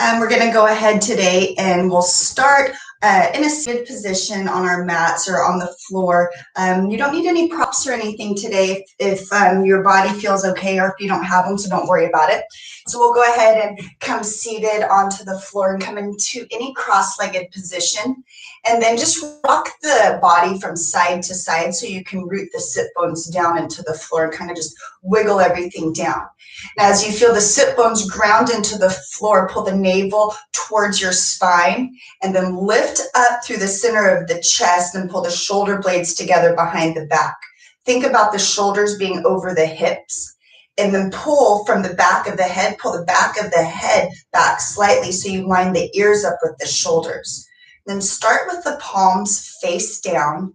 We're going to go ahead today and we'll start in a seated position on our mats or on the floor. You don't need any props or anything today if your body feels okay or if you don't have them, so don't worry about it. So we'll go ahead and come seated onto the floor and come into any cross-legged position. And then just rock the body from side to side so you can root the sit bones down into the floor and kind of just wiggle everything down. As you feel the sit bones ground into the floor, pull the navel towards your spine and then lift up through the center of the chest and pull the shoulder blades together behind the back. Think about the shoulders being over the hips and then pull from the back of the head, pull the back of the head back slightly so you line the ears up with the shoulders. Then start with the palms face down.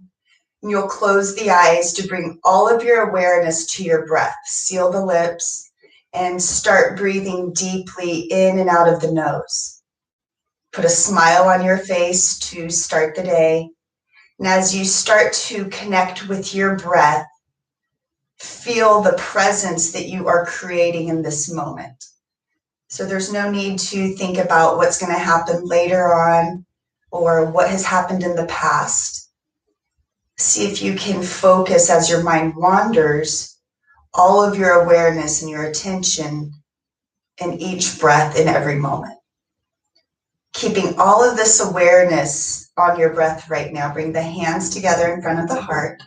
And you'll close the eyes to bring all of your awareness to your breath. Seal the lips and start breathing deeply in and out of the nose. Put a smile on your face to start the day. And as you start to connect with your breath, feel the presence that you are creating in this moment. So there's no need to think about what's going to happen later on or what has happened in the past. See if you can focus as your mind wanders, all of your awareness and your attention in each breath in every moment. Keeping all of this awareness on your breath right now, bring the hands together in front of the heart.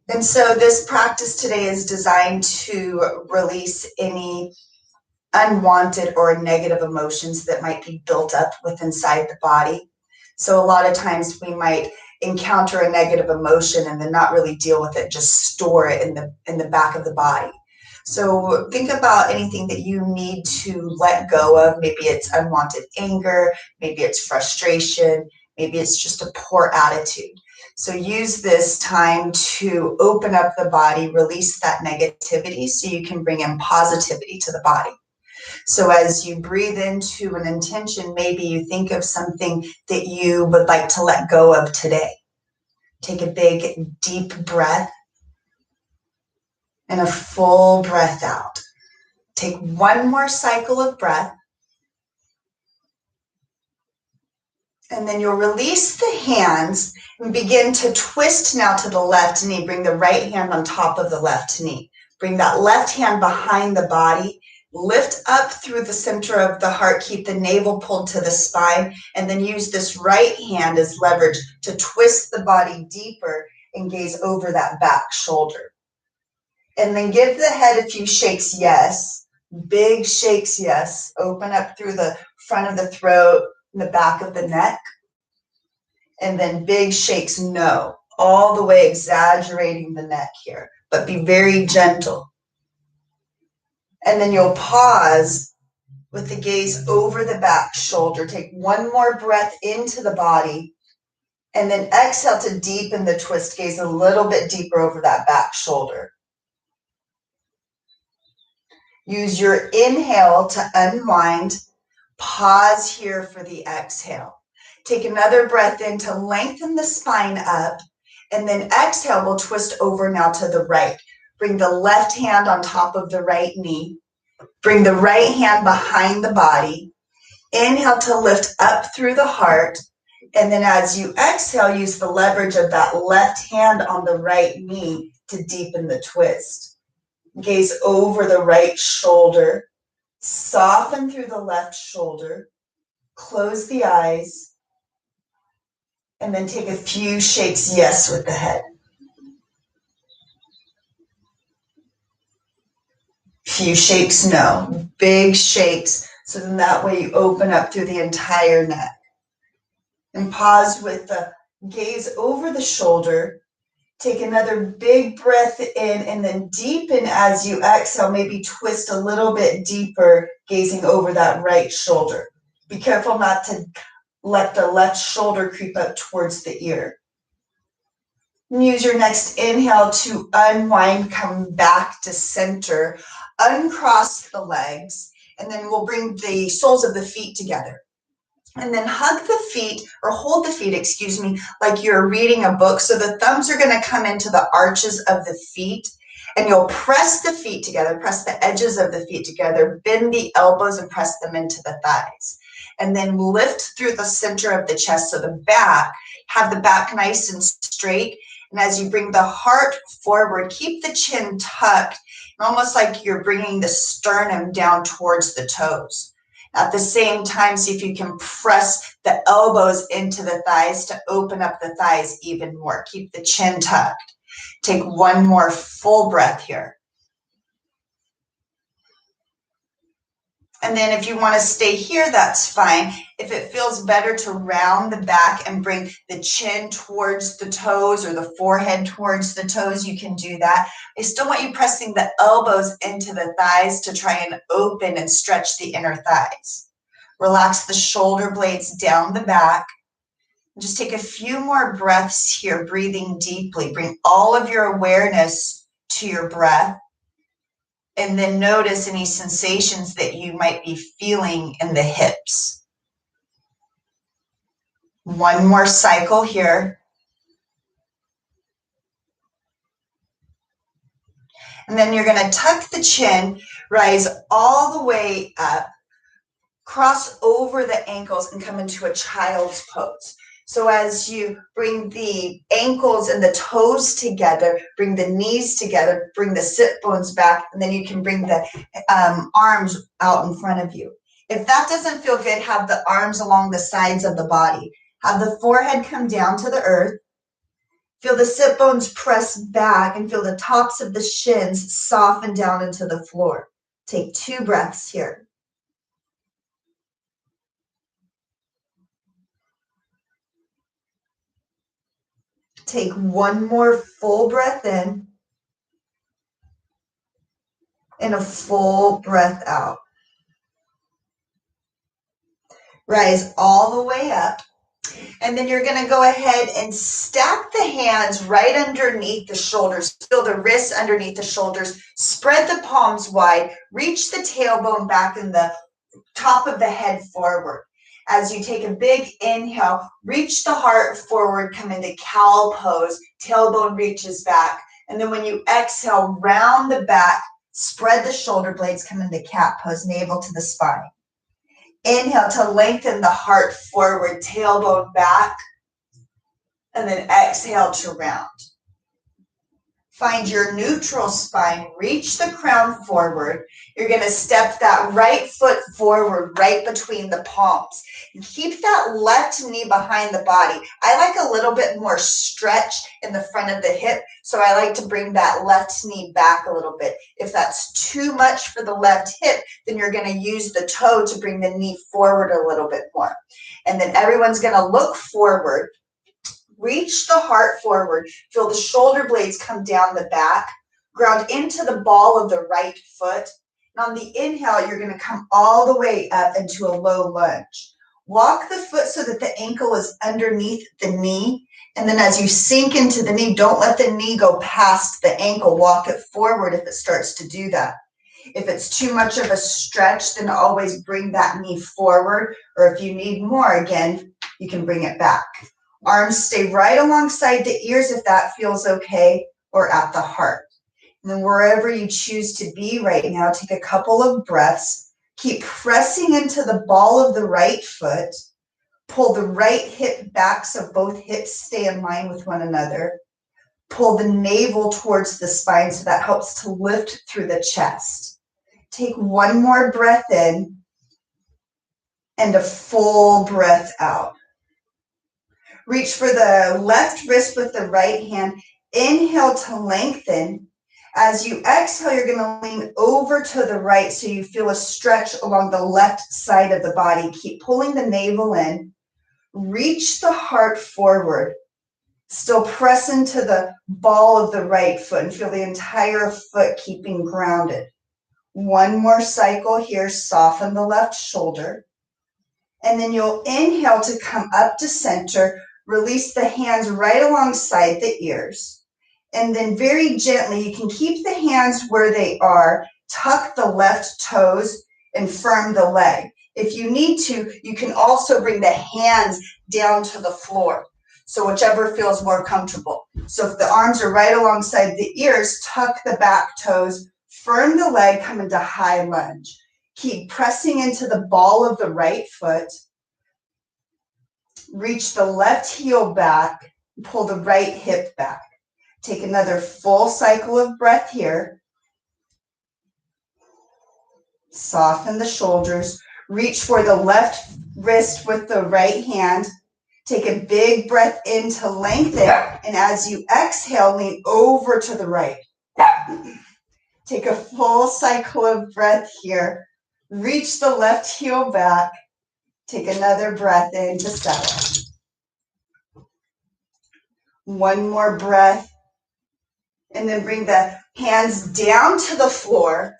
And so this practice today is designed to release any unwanted or negative emotions that might be built up within inside the body. So a lot of times we might encounter a negative emotion and then not really deal with it, just store it in the back of the body. So think about anything that you need to let go of. Maybe it's unwanted anger, maybe it's frustration, maybe it's just a poor attitude. So use this time to open up the body, release that negativity so you can bring in positivity to the body. So as you breathe into an intention, maybe you think of something that you would like to let go of today. Take a big, deep breath and a full breath out. Take one more cycle of breath. And then you'll release the hands and begin to twist now to the left knee. Bring the right hand on top of the left knee. Bring that left hand behind the body. Lift up through the center of the heart, keep the navel pulled to the spine, and then use this right hand as leverage to twist the body deeper and gaze over that back shoulder. And then give the head a few shakes, yes. Big shakes, yes. Open up through the front of the throat and the back of the neck. And then big shakes, no. All the way exaggerating the neck here, but be very gentle. And then you'll pause with the gaze over the back shoulder. Take one more breath into the body and then exhale to deepen the twist. Gaze a little bit deeper over that back shoulder. Use your inhale to unwind. Pause here for the exhale. Take another breath in to lengthen the spine up and then exhale. We'll twist over now to the right. Bring the left hand on top of the right knee. Bring the right hand behind the body. Inhale to lift up through the heart. And then as you exhale, use the leverage of that left hand on the right knee to deepen the twist. Gaze over the right shoulder. Soften through the left shoulder. Close the eyes. And then take a few shakes, yes, with the head. Few shakes, no. Big shakes, so then that way you open up through the entire neck. And pause with the gaze over the shoulder. Take another big breath in and then deepen as you exhale. Maybe twist a little bit deeper, gazing over that right shoulder. Be careful not to let the left shoulder creep up towards the ear. And use your next inhale to unwind, come back to center. Uncross the legs, and then we'll bring the soles of the feet together. And then hug the feet, or hold the feet, like you're reading a book. So the thumbs are going to come into the arches of the feet, And you'll press the feet together, press the edges of the feet together, bend the elbows and press them into the thighs. And then lift through the center of the chest, so the back, have the back nice and straight. And as you bring the heart forward, keep the chin tucked, almost like you're bringing the sternum down towards the toes. At the same time, see if you can press the elbows into the thighs to open up the thighs even more. Keep the chin tucked. Take one more full breath here. And then if you want to stay here, that's fine. If it feels better to round the back and bring the chin towards the toes or the forehead towards the toes, you can do that. I still want you pressing the elbows into the thighs to try and open and stretch the inner thighs. Relax the shoulder blades down the back. Just take a few more breaths here, breathing deeply. Bring all of your awareness to your breath. And then notice any sensations that you might be feeling in the hips. One more cycle here. And then you're going to tuck the chin, rise all the way up, cross over the ankles and come into a child's pose. So as you bring the ankles and the toes together, bring the knees together, bring the sit bones back, and then you can bring the arms out in front of you. If that doesn't feel good, have the arms along the sides of the body. Have the forehead come down to the earth. Feel the sit bones press back and feel the tops of the shins soften down into the floor. Take 2 breaths here. Take one more full breath in and a full breath out. Rise all the way up. And then you're going to go ahead and stack the hands right underneath the shoulders. Feel the wrists underneath the shoulders. Spread the palms wide. Reach the tailbone back and the top of the head forward. As you take a big inhale, reach the heart forward, come into cow pose, tailbone reaches back. And then when you exhale, round the back, spread the shoulder blades, come into cat pose, navel to the spine. Inhale to lengthen the heart forward, tailbone back, and then exhale to round. Find your neutral spine, reach the crown forward. You're going to step that right foot forward, right between the palms. And keep that left knee behind the body. I like a little bit more stretch in the front of the hip, so I like to bring that left knee back a little bit. If that's too much for the left hip, then you're going to use the toe to bring the knee forward a little bit more. And then everyone's going to look forward. Reach the heart forward. Feel the shoulder blades come down the back. Ground into the ball of the right foot. And on the inhale, you're going to come all the way up into a low lunge. Walk the foot so that the ankle is underneath the knee. And then as you sink into the knee, don't let the knee go past the ankle. Walk it forward if it starts to do that. If it's too much of a stretch, then always bring that knee forward. Or if you need more, again, you can bring it back. Arms stay right alongside the ears if that feels okay, or at the heart. And then wherever you choose to be right now, take a couple of breaths. Keep pressing into the ball of the right foot. Pull the right hip back so both hips stay in line with one another. Pull the navel towards the spine so that helps to lift through the chest. Take one more breath in and a full breath out. Reach for the left wrist with the right hand. Inhale to lengthen. As you exhale, you're going to lean over to the right so you feel a stretch along the left side of the body. Keep pulling the navel in. Reach the heart forward. Still press into the ball of the right foot and feel the entire foot keeping grounded. One more cycle here. Soften the left shoulder. And then you'll inhale to come up to center. Release the hands right alongside the ears. And then very gently, you can keep the hands where they are. Tuck the left toes and firm the leg. If you need to, you can also bring the hands down to the floor. So whichever feels more comfortable. So if the arms are right alongside the ears, tuck the back toes, firm the leg, come into high lunge. Keep pressing into the ball of the right foot. Reach the left heel back, pull the right hip back. Take another full cycle of breath here. Soften the shoulders. Reach for the left wrist with the right hand. Take a big breath in to lengthen, and as you exhale, lean over to the right. Take a full cycle of breath here. Reach the left heel back. Take another breath in to settle. One more breath. And then bring the hands down to the floor.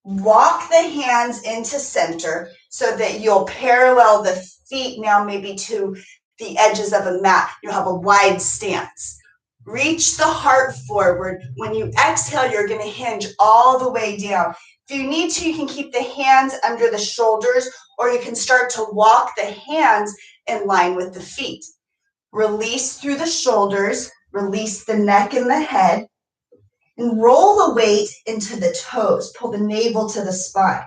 Walk the hands into center so that you'll parallel the feet now maybe to the edges of a mat. You'll have a wide stance. Reach the heart forward. When you exhale, you're going to hinge all the way down. If you need to, you can keep the hands under the shoulders, or you can start to walk the hands in line with the feet. Release through the shoulders, release the neck and the head, and roll the weight into the toes. Pull the navel to the spine.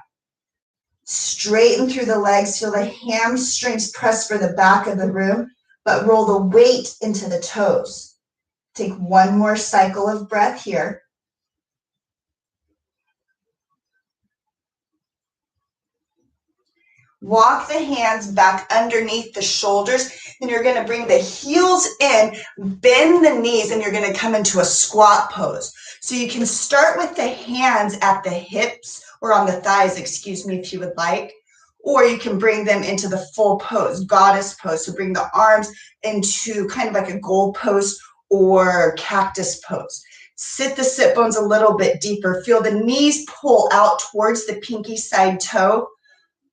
Straighten through the legs. Feel the hamstrings press for the back of the room, but roll the weight into the toes. Take one more cycle of breath here. Walk the hands back underneath the shoulders. Then you're going to bring the heels in, bend the knees, and you're going to come into a squat pose. So you can start with the hands at the hips or on the thighs, excuse me, if you would like. Or you can bring them into the full pose, goddess pose. So bring the arms into kind of like a goal pose or cactus pose. Sit the sit bones a little bit deeper. Feel the knees pull out towards the pinky side toe.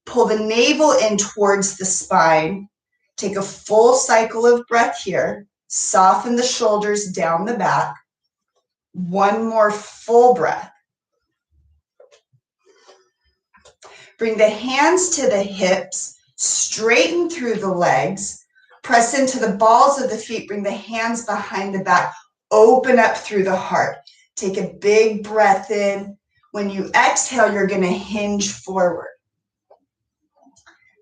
Pull the navel in towards the spine. Take a full cycle of breath here. Soften the shoulders down the back. One more full breath. Bring the hands to the hips. Straighten through the legs. Press into the balls of the feet. Bring the hands behind the back. Open up through the heart. Take a big breath in. When you exhale, you're going to hinge forward.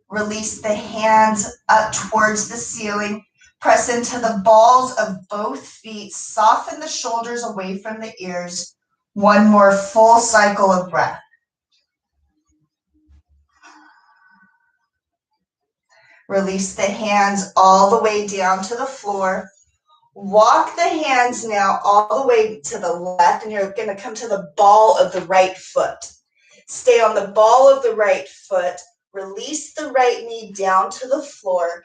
Release the hands up towards the ceiling. Press into the balls of both feet. Soften the shoulders away from the ears. One more full cycle of breath. Release the hands all the way down to the floor. Walk the hands now all the way to the left, and you're going to come to the ball of the right foot. Stay on the ball of the right foot. Release the right knee down to the floor.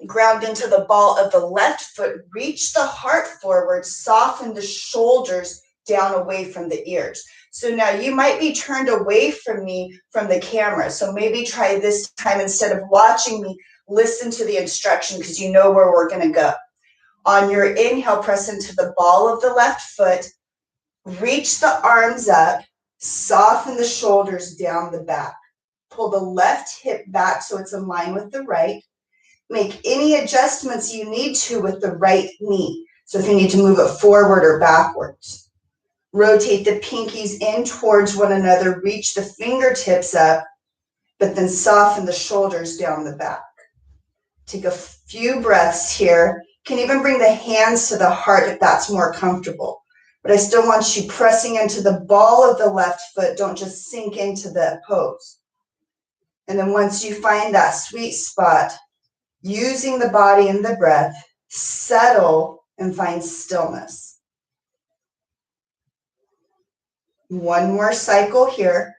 Ground into the ball of the left foot. Reach the heart forward. Soften the shoulders down away from the ears. So now you might be turned away from me from the camera. So maybe try this time, instead of watching me, listen to the instruction because you know where we're going to go. On your inhale, press into the ball of the left foot. Reach the arms up. Soften the shoulders down the back. Pull the left hip back so it's in line with the right. Make any adjustments you need to with the right knee. So if you need to move it forward or backwards. Rotate the pinkies in towards one another. Reach the fingertips up, but then soften the shoulders down the back. Take a few breaths here. You can even bring the hands to the heart if that's more comfortable. But I still want you pressing into the ball of the left foot. Don't just sink into the pose. And then once you find that sweet spot, using the body and the breath, settle and find stillness. One more cycle here.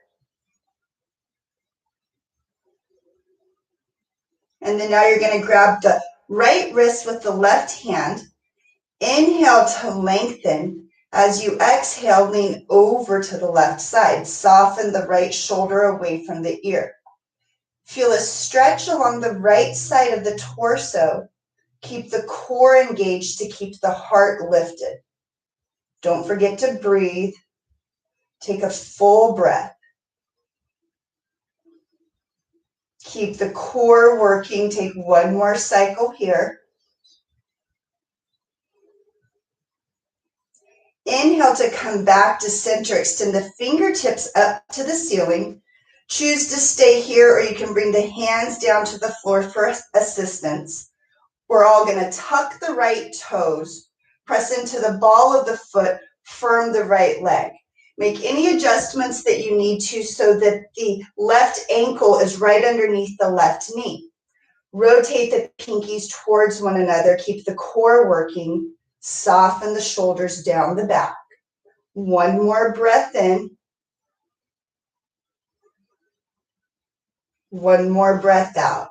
And then now you're going to grab the right wrist with the left hand. Inhale to lengthen. As you exhale, lean over to the left side. Soften the right shoulder away from the ear. Feel a stretch along the right side of the torso. Keep the core engaged to keep the heart lifted. Don't forget to breathe. Take a full breath. Keep the core working. Take one more cycle here. Inhale to come back to center. Extend the fingertips up to the ceiling. Choose to stay here, or you can bring the hands down to the floor for assistance. We're all going to tuck the right toes, press into the ball of the foot, firm the right leg. Make any adjustments that you need to so that the left ankle is right underneath the left knee. Rotate the pinkies towards one another. Keep the core working. Soften the shoulders down the back. One more breath in. One more breath out.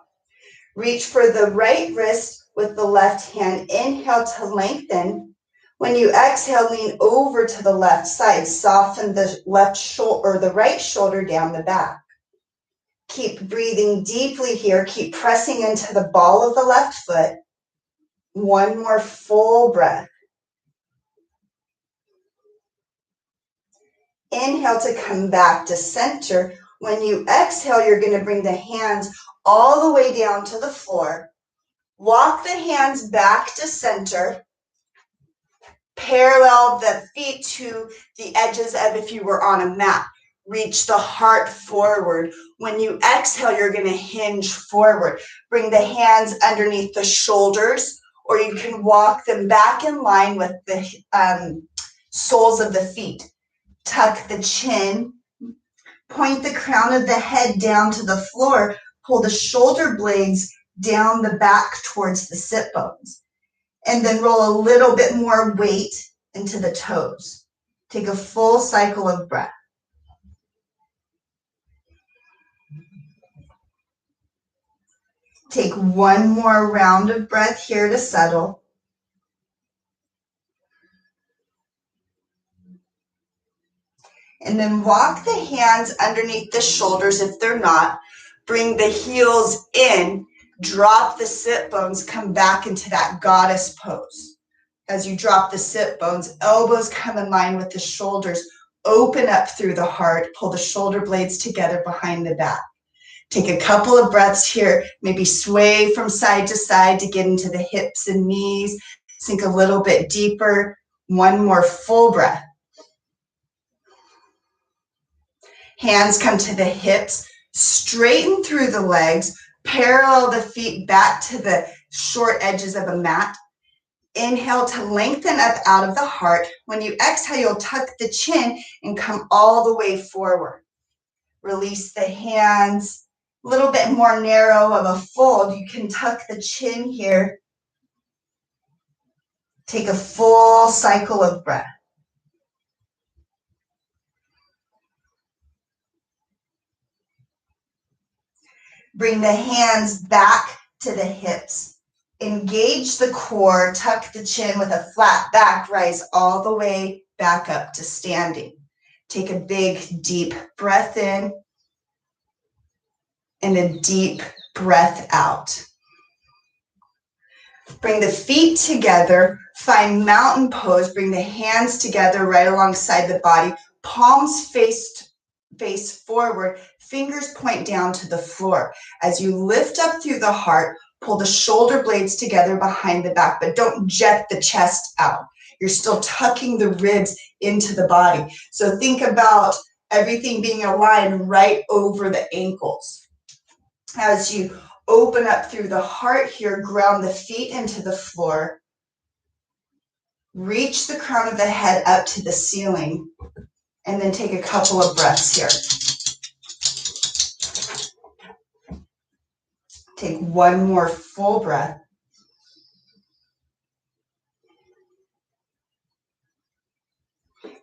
Reach for the right wrist with the left hand. Inhale to lengthen. When you exhale, lean over to the left side. Soften the left shoulder or the right shoulder down the back. Keep breathing deeply here. Keep pressing into the ball of the left foot. One more full breath. Inhale to come back to center. When you exhale, you're going to bring the hands all the way down to the floor. Walk the hands back to center. Parallel the feet to the edges of if you were on a mat. Reach the heart forward. When you exhale, you're going to hinge forward. Bring the hands underneath the shoulders, or you can walk them back in line with the soles of the feet. Tuck the chin. Point the crown of the head down to the floor. Pull the shoulder blades down the back towards the sit bones. And then roll a little bit more weight into the toes. Take a full cycle of breath. Take one more round of breath here to settle. And then walk the hands underneath the shoulders if they're not. Bring the heels in. Drop the sit bones. Come back into that goddess pose. As you drop the sit bones, elbows come in line with the shoulders. Open up through the heart. Pull the shoulder blades together behind the back. Take a couple of breaths here. Maybe sway from side to side to get into the hips and knees. Sink a little bit deeper. One more full breath. Hands come to the hips. Straighten through the legs. Parallel the feet back to the short edges of a mat. Inhale to lengthen up out of the heart. When you exhale, you'll tuck the chin and come all the way forward. Release the hands. A little bit more narrow of a fold. You can tuck the chin here. Take a full cycle of breath. Bring the hands back to the hips. Engage the core, tuck the chin with a flat back, rise all the way back up to standing. Take a big, deep breath in and a deep breath out. Bring the feet together, find mountain pose, bring the hands together right alongside the body, palms face forward, fingers point down to the floor. As you lift up through the heart, pull the shoulder blades together behind the back, but don't jet the chest out. You're still tucking the ribs into the body. So think about everything being aligned right over the ankles. As you open up through the heart here, ground the feet into the floor. Reach the crown of the head up to the ceiling, and then take a couple of breaths here. Take one more full breath.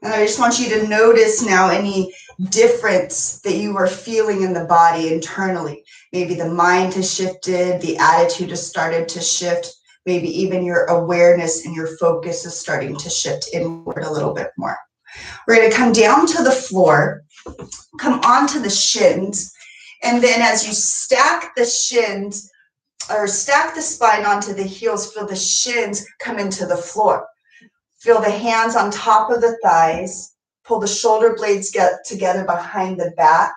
And I just want you to notice now any difference that you are feeling in the body internally. Maybe the mind has shifted, the attitude has started to shift, maybe even your awareness and your focus is starting to shift inward a little bit more. We're going to come down to the floor, come onto the shins, and then as you stack the shins, or stack the spine onto the heels, feel the shins come into the floor. Feel the hands on top of the thighs. Pull the shoulder blades get together behind the back.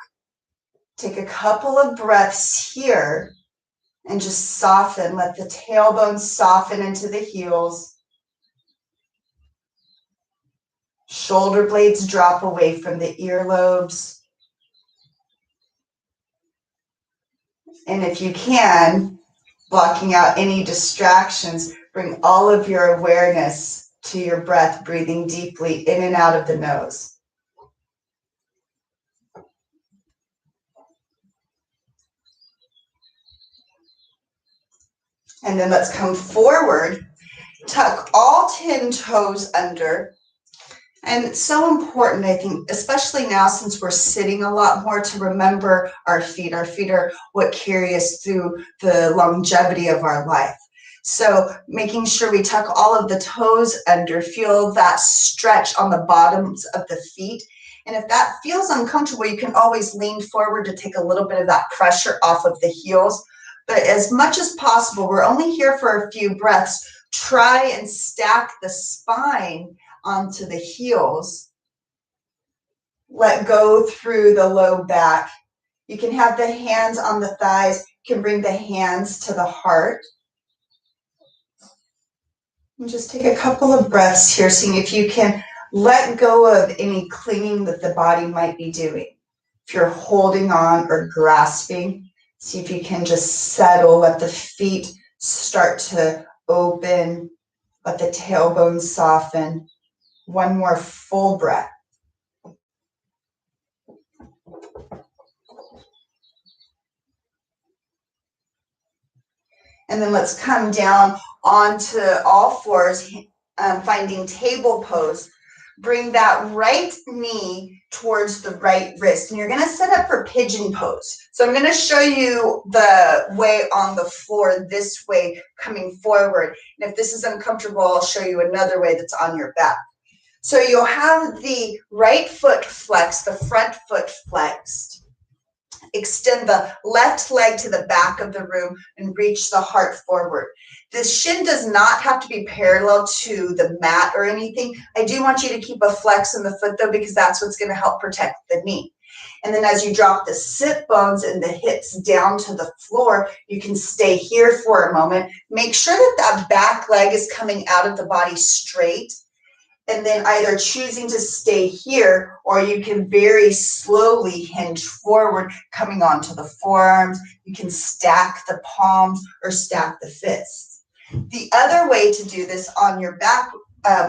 Take a couple of breaths here and just soften. Let the tailbone soften into the heels. Shoulder blades drop away from the earlobes. And if you can, blocking out any distractions, bring all of your awareness to your breath, breathing deeply in and out of the nose. And then let's come forward, tuck all 10 toes under. And it's so important, I think, especially now since we're sitting a lot more, to remember our feet. Our feet are what carry us through the longevity of our life. So making sure we tuck all of the toes under, feel that stretch on the bottoms of the feet. And if that feels uncomfortable, you can always lean forward to take a little bit of that pressure off of the heels. But as much as possible, we're only here for a few breaths. Try and stack the spine onto the heels. Let go through the low back. You can have the hands on the thighs. You can bring the hands to the heart. And just take a couple of breaths here, seeing if you can let go of any clinging that the body might be doing. If you're holding on or grasping, see if you can just settle, let the feet start to open, let the tailbone soften. One more full breath. And then let's come down onto all fours, finding table pose. Bring that right knee towards the right wrist. And you're going to set up for pigeon pose. So I'm going to show you the way on the floor this way, coming forward. And if this is uncomfortable, I'll show you another way that's on your back. So you'll have the right foot flexed, the front foot flexed. Extend the left leg to the back of the room and reach the heart forward. The shin does not have to be parallel to the mat or anything. I do want you to keep a flex in the foot though, because that's what's going to help protect the knee. And then as you drop the sit bones and the hips down to the floor, you can stay here for a moment. Make sure that that back leg is coming out of the body straight. And then either choosing to stay here, or you can very slowly hinge forward, coming onto the forearms. You can stack the palms or stack the fists. The other way to do this on your back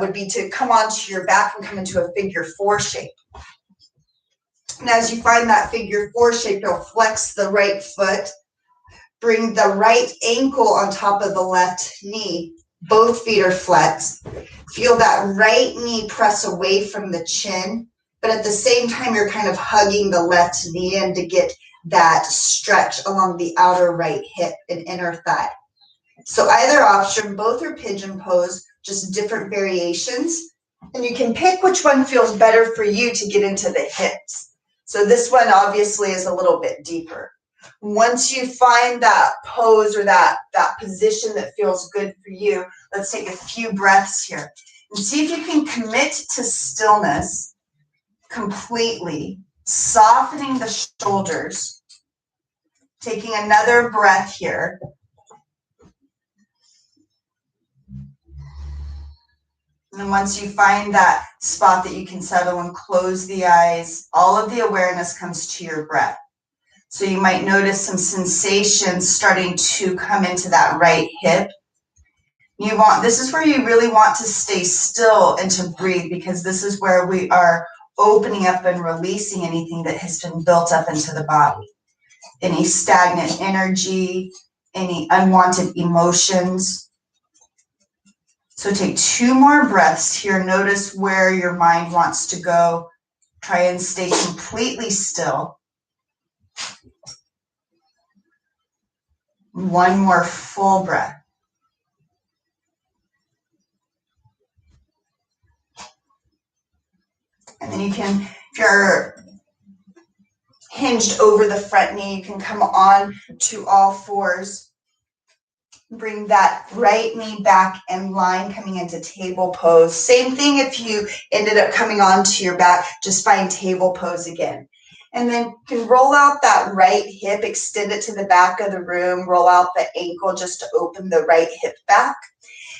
would be to come onto your back and come into a figure four shape. And as you find that figure four shape, you'll flex the right foot, bring the right ankle on top of the left knee. Both feet are flexed. Feel that right knee press away from the chin, but at the same time, you're kind of hugging the left knee in to get that stretch along the outer right hip and inner thigh. So either option, both are pigeon pose, just different variations. And you can pick which one feels better for you to get into the hips. So this one obviously is a little bit deeper. Once you find that pose or that position that feels good for you, let's take a few breaths here and see if you can commit to stillness completely, softening the shoulders, taking another breath here. And then once you find that spot that you can settle and close the eyes, all of the awareness comes to your breath. So you might notice some sensations starting to come into that right hip. This is where you really want to stay still and to breathe, because this is where we are opening up and releasing anything that has been built up into the body. Any stagnant energy, any unwanted emotions. So take 2 more breaths here. Notice where your mind wants to go. Try and stay completely still. 1 more full breath. And then you can, if you're hinged over the front knee, you can come on to all fours. Bring that right knee back in line, coming into table pose. Same thing if you ended up coming onto your back, just find table pose again. And then you can roll out that right hip, extend it to the back of the room, roll out the ankle just to open the right hip back.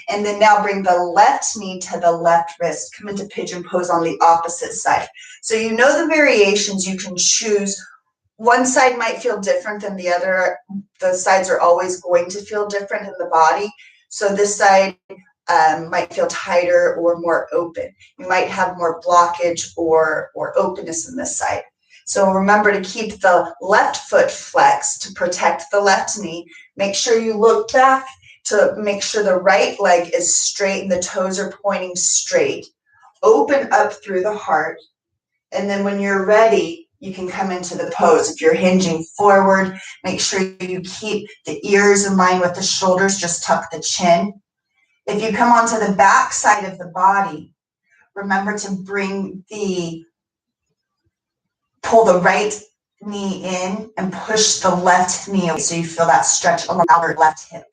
And then now bring the left knee to the left wrist. Come into pigeon pose on the opposite side. So you know the variations you can choose. One side might feel different than the other. The sides are always going to feel different in the body. So this side might feel tighter or more open. You might have more blockage or openness in this side. So remember to keep the left foot flexed to protect the left knee. Make sure you look back to make sure the right leg is straight and the toes are pointing straight. Open up through the heart. And then when you're ready, you can come into the pose. If you're hinging forward, make sure you keep the ears in line with the shoulders, just tuck the chin. If you come onto the back side of the body, remember to pull the right knee in and push the left knee away so you feel that stretch along the outer left hip.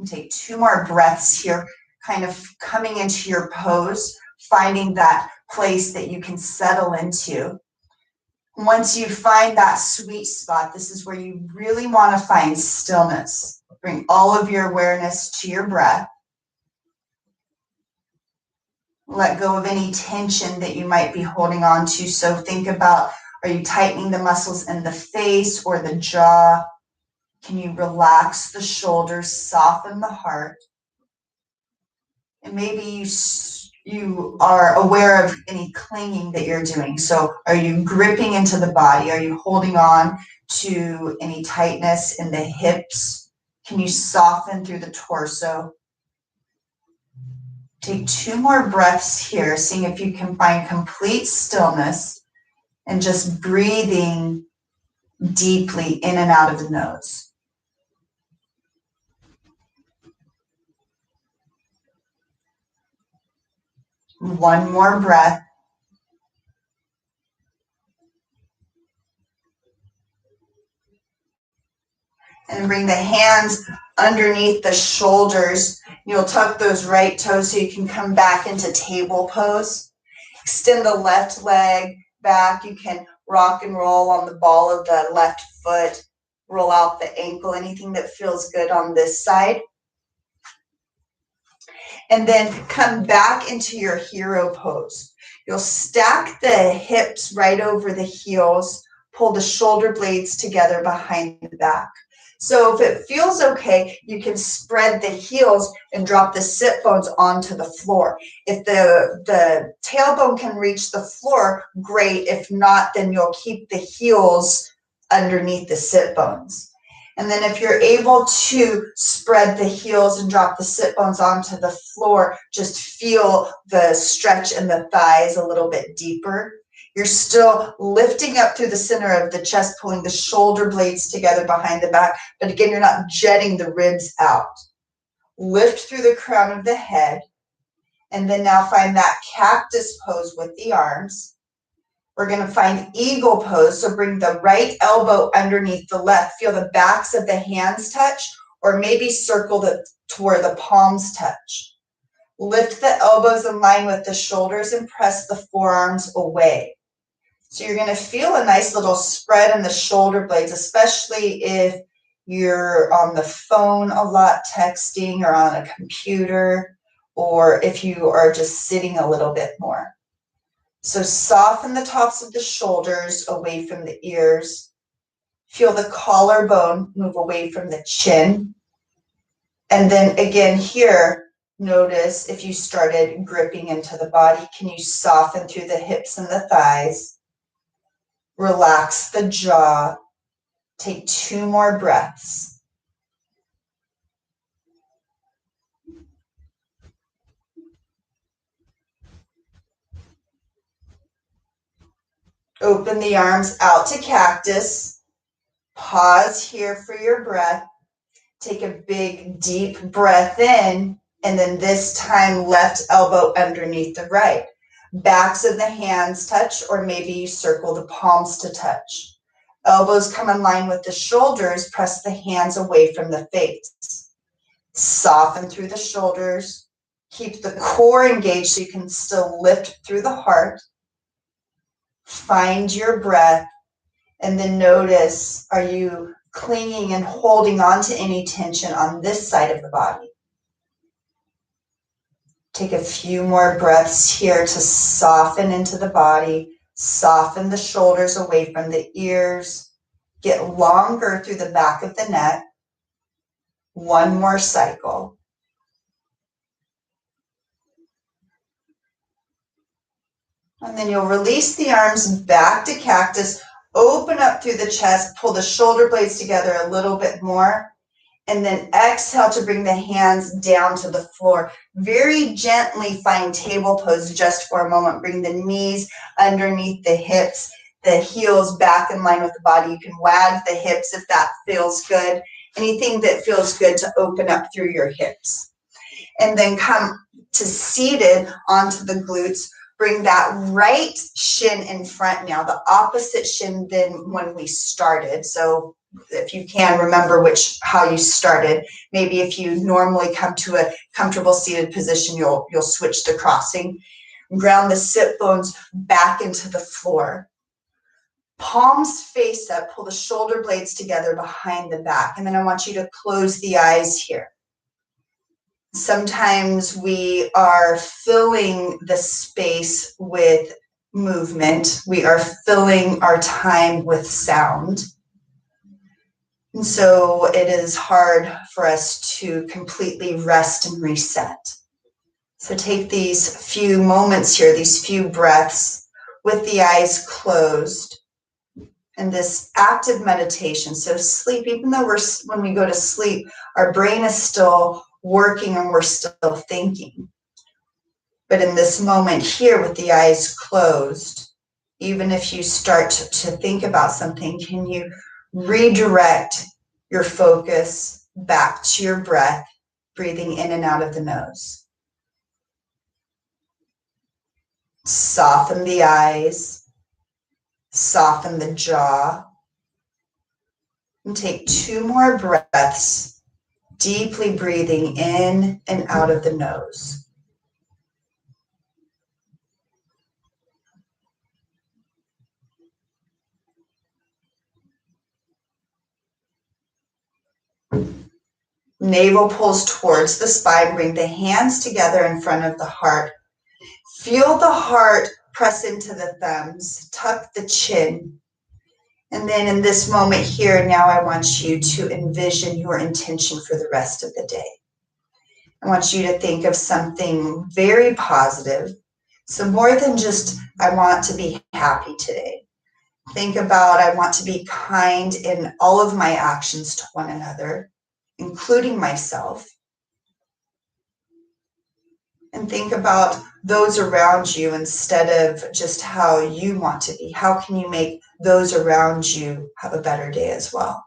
And take 2 more breaths here, kind of coming into your pose, finding that place that you can settle into. Once you find that sweet spot, this is where you really want to find stillness. Bring all of your awareness to your breath. Let go of any tension that you might be holding on to. So think about, are you tightening the muscles in the face or the jaw? Can you relax the shoulders, soften the heart? And maybe you are aware of any clinging that you're doing. So are you gripping into the body? Are you holding on to any tightness in the hips? Can you soften through the torso? Take 2 more breaths here, seeing if you can find complete stillness and just breathing deeply in and out of the nose. One more breath. And bring the hands underneath the shoulders. You'll tuck those right toes so you can come back into table pose. Extend the left leg back. You can rock and roll on the ball of the left foot. Roll out the ankle, anything that feels good on this side. And then come back into your hero pose. You'll stack the hips right over the heels. Pull the shoulder blades together behind the back. So if it feels okay, you can spread the heels and drop the sit bones onto the floor. If the tailbone can reach the floor, great. If not, then you'll keep the heels underneath the sit bones. And then if you're able to spread the heels and drop the sit bones onto the floor, just feel the stretch in the thighs a little bit deeper. You're still lifting up through the center of the chest, pulling the shoulder blades together behind the back. But again, you're not jetting the ribs out. Lift through the crown of the head. And then now find that cactus pose with the arms. We're going to find eagle pose. So bring the right elbow underneath the left. Feel the backs of the hands touch, or maybe circle to where the palms touch. Lift the elbows in line with the shoulders and press the forearms away. So you're going to feel a nice little spread in the shoulder blades, especially if you're on the phone a lot, texting, or on a computer, or if you are just sitting a little bit more. So soften the tops of the shoulders away from the ears. Feel the collarbone move away from the chin. And then again here, notice if you started gripping into the body, can you soften through the hips and the thighs? Relax the jaw. Take 2 more breaths. Open the arms out to cactus. Pause here for your breath. Take a big, deep breath in, and then this time left elbow underneath the right. Backs of the hands touch, or maybe you circle the palms to touch. Elbows come in line with the shoulders. Press the hands away from the face. Soften through the shoulders. Keep the core engaged so you can still lift through the heart. Find your breath, and then notice, are you clinging and holding on to any tension on this side of the body? Take a few more breaths here to soften into the body, soften the shoulders away from the ears, get longer through the back of the neck. One more cycle. And then you'll release the arms back to cactus, open up through the chest, pull the shoulder blades together a little bit more, and then exhale to bring the hands down to the floor. Very gently find table pose just for a moment. Bring the knees underneath the hips, the heels back in line with the body. You can wag the hips if that feels good. Anything that feels good to open up through your hips. And then come to seated onto the glutes. Bring that right shin in front now, the opposite shin than when we started. So if you can remember how you started, maybe if you normally come to a comfortable seated position, you'll switch to crossing. Ground the sit bones back into the floor. Palms face up, pull the shoulder blades together behind the back. And then I want you to close the eyes here. Sometimes we are filling the space with movement. We are filling our time with sound. And so it is hard for us to completely rest and reset. So take these few moments here, these few breaths with the eyes closed. And this active meditation, so sleep, even though when we go to sleep, our brain is still working and we're still thinking. But in this moment here with the eyes closed, even if you start to think about something, can you redirect your focus back to your breath, breathing in and out of the nose? Soften the eyes, soften the jaw, and take 2 more breaths, deeply breathing in and out of the nose. Navel pulls towards the spine. Bring the hands together in front of the heart. Feel the heart press into the thumbs. Tuck the chin. And then in this moment here, now I want you to envision your intention for the rest of the day. I want you to think of something very positive. So more than just, I want to be happy today. Think about, I want to be kind in all of my actions to one another, including myself. And think about those around you instead of just how you want to be. How can you make those around you have a better day as well?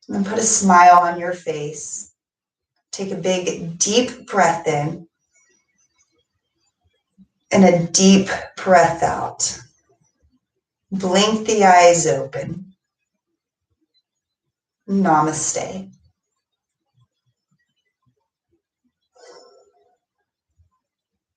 And then put a smile on your face. Take a big, deep breath in and a deep breath out. Blink the eyes open. Namaste.